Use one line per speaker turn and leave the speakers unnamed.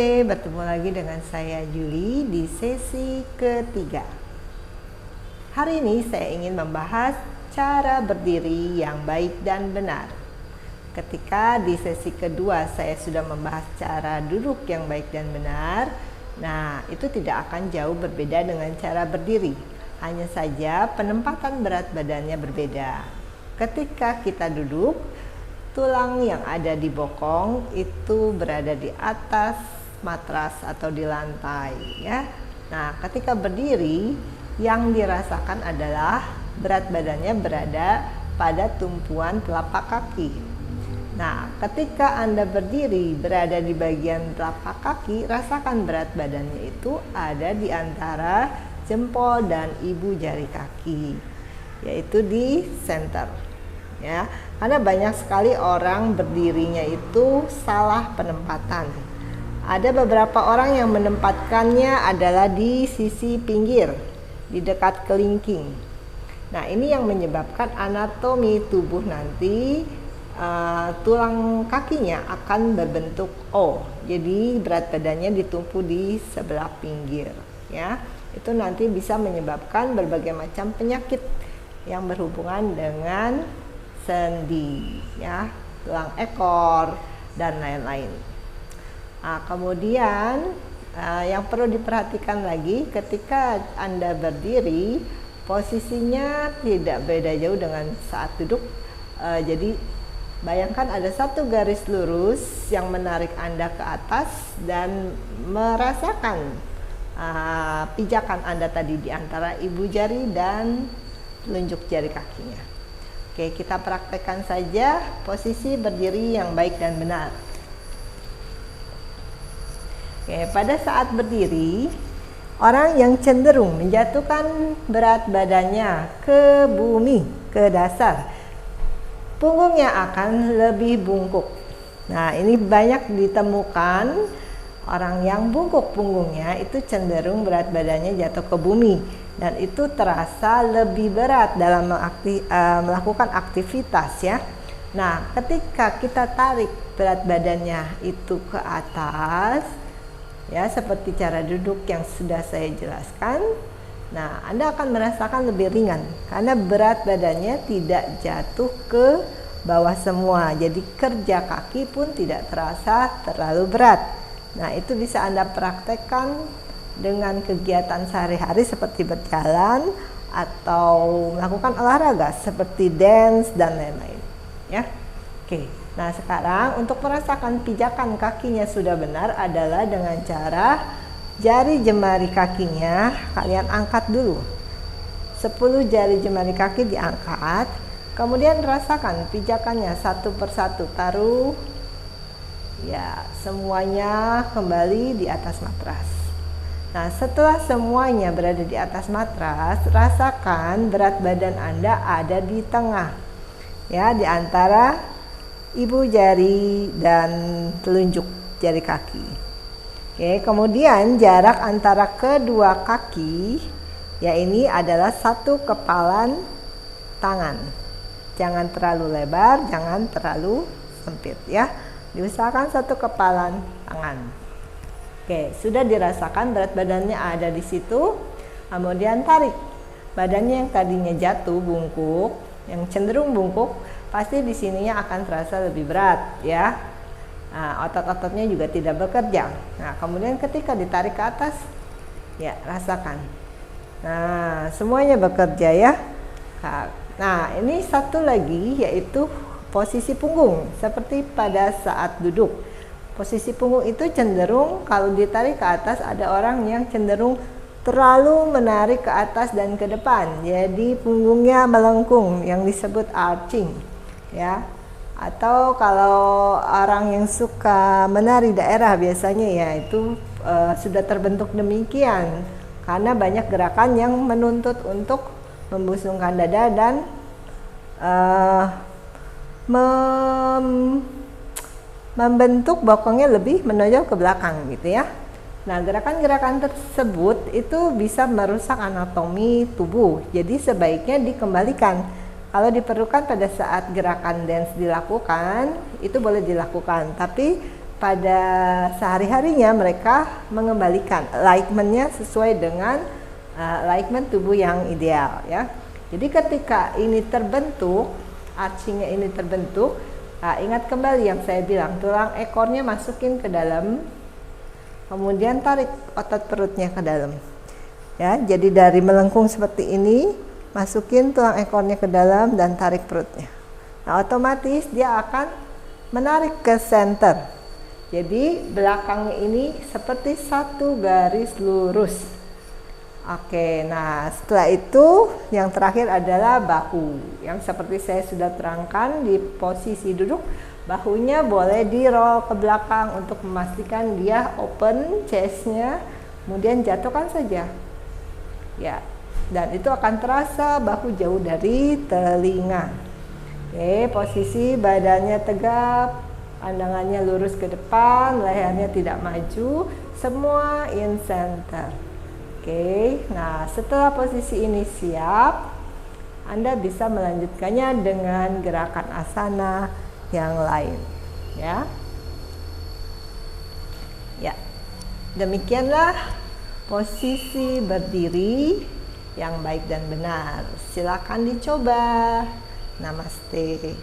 Namaste, bertemu lagi dengan saya Julie di sesi ketiga. Hari ini saya ingin membahas cara berdiri yang baik dan benar. Ketika di sesi kedua saya sudah membahas cara duduk yang baik dan benar, nah itu tidak akan jauh berbeda dengan cara berdiri. Hanya saja penempatan berat badannya berbeda. Ketika kita duduk, tulang yang ada di bokong itu berada di atas matras atau di lantai ya. Nah, ketika berdiri yang dirasakan adalah berat badannya berada pada tumpuan telapak kaki. Nah, ketika Anda berdiri berada di bagian telapak kaki, rasakan berat badannya itu ada di antara jempol dan ibu jari kaki, yaitu di center. Ya, karena banyak sekali orang berdirinya itu salah penempatan. Ada beberapa orang yang menempatkannya adalah di sisi pinggir, di dekat kelingking. Nah, ini yang menyebabkan anatomi tubuh nanti tulang kakinya akan berbentuk O. Jadi berat badannya ditumpu di sebelah pinggir. Ya, itu nanti bisa menyebabkan berbagai macam penyakit yang berhubungan dengan sendi, ya, tulang ekor dan lain-lain. Nah, kemudian yang perlu diperhatikan lagi ketika Anda berdiri, posisinya tidak beda jauh dengan saat duduk. Jadi bayangkan ada satu garis lurus yang menarik Anda ke atas dan merasakan pijakan Anda tadi di antara ibu jari dan telunjuk jari kakinya. Oke, kita praktekkan saja posisi berdiri yang baik dan benar. Oke, pada saat berdiri, orang yang cenderung menjatuhkan berat badannya ke bumi, ke dasar, punggungnya akan lebih bungkuk. Nah, ini banyak ditemukan orang yang bungkuk punggungnya itu cenderung berat badannya jatuh ke bumi. Dan itu terasa lebih berat dalam melakukan aktivitas ya. Nah, ketika kita tarik berat badannya itu ke atas, ya seperti cara duduk yang sudah saya jelaskan, nah Anda akan merasakan lebih ringan karena berat badannya tidak jatuh ke bawah semua. Jadi kerja kaki pun tidak terasa terlalu berat. Nah, itu bisa Anda praktekkan dengan kegiatan sehari-hari seperti berjalan atau melakukan olahraga seperti dance dan lain-lain ya. Oke, nah sekarang untuk merasakan pijakan kakinya sudah benar adalah dengan cara jari jemari kakinya kalian angkat dulu. 10 jari jemari kaki diangkat, kemudian rasakan pijakannya satu persatu, taruh ya semuanya kembali di atas matras. Nah, setelah semuanya berada di atas matras, rasakan berat badan Anda ada di tengah, ya, di antara ibu jari dan telunjuk jari kaki. Oke, kemudian jarak antara kedua kaki, ya ini adalah satu kepalan tangan. Jangan terlalu lebar, jangan terlalu sempit, ya. Diusahakan satu kepalan tangan. Oke, sudah dirasakan berat badannya ada di situ. Kemudian tarik badannya yang tadinya jatuh bungkuk, yang cenderung bungkuk, pasti di sininya akan terasa lebih berat ya. Nah, otot-ototnya juga tidak bekerja. Nah, kemudian ketika ditarik ke atas, ya rasakan. Nah, semuanya bekerja ya. Nah, ini satu lagi yaitu posisi punggung seperti pada saat duduk. Posisi punggung itu cenderung kalau ditarik ke atas, ada orang yang cenderung terlalu menarik ke atas dan ke depan. Jadi punggungnya melengkung yang disebut arching ya. Atau kalau orang yang suka menari daerah biasanya ya itu sudah terbentuk demikian karena banyak gerakan yang menuntut untuk membusungkan dada dan membentuk bokongnya lebih menonjol ke belakang gitu ya. Nah, gerakan-gerakan tersebut itu bisa merusak anatomi tubuh. Jadi sebaiknya dikembalikan. Kalau diperlukan pada saat gerakan dance dilakukan, itu boleh dilakukan. Tapi pada sehari-harinya mereka mengembalikan alignment-nya sesuai dengan alignment tubuh yang ideal ya. Jadi ketika ini terbentuk, arching-nya ini terbentuk, ingat kembali yang saya bilang, tulang ekornya masukin ke dalam, kemudian tarik otot perutnya ke dalam. Ya, jadi dari melengkung seperti ini, masukin tulang ekornya ke dalam dan tarik perutnya. Nah, otomatis dia akan menarik ke center. Jadi belakangnya ini seperti satu garis lurus. Oke, nah setelah itu yang terakhir adalah bahu. Yang seperti saya sudah terangkan di posisi duduk, bahunya boleh di roll ke belakang untuk memastikan dia open chestnya, kemudian jatuhkan saja. Ya, dan itu akan terasa bahu jauh dari telinga. Oke, posisi badannya tegap, pandangannya lurus ke depan, lehernya tidak maju, semua in center. Oke, nah setelah posisi ini siap, Anda bisa melanjutkannya dengan gerakan asana yang lain, ya. Ya, demikianlah posisi berdiri yang baik dan benar. Silakan dicoba. Namaste.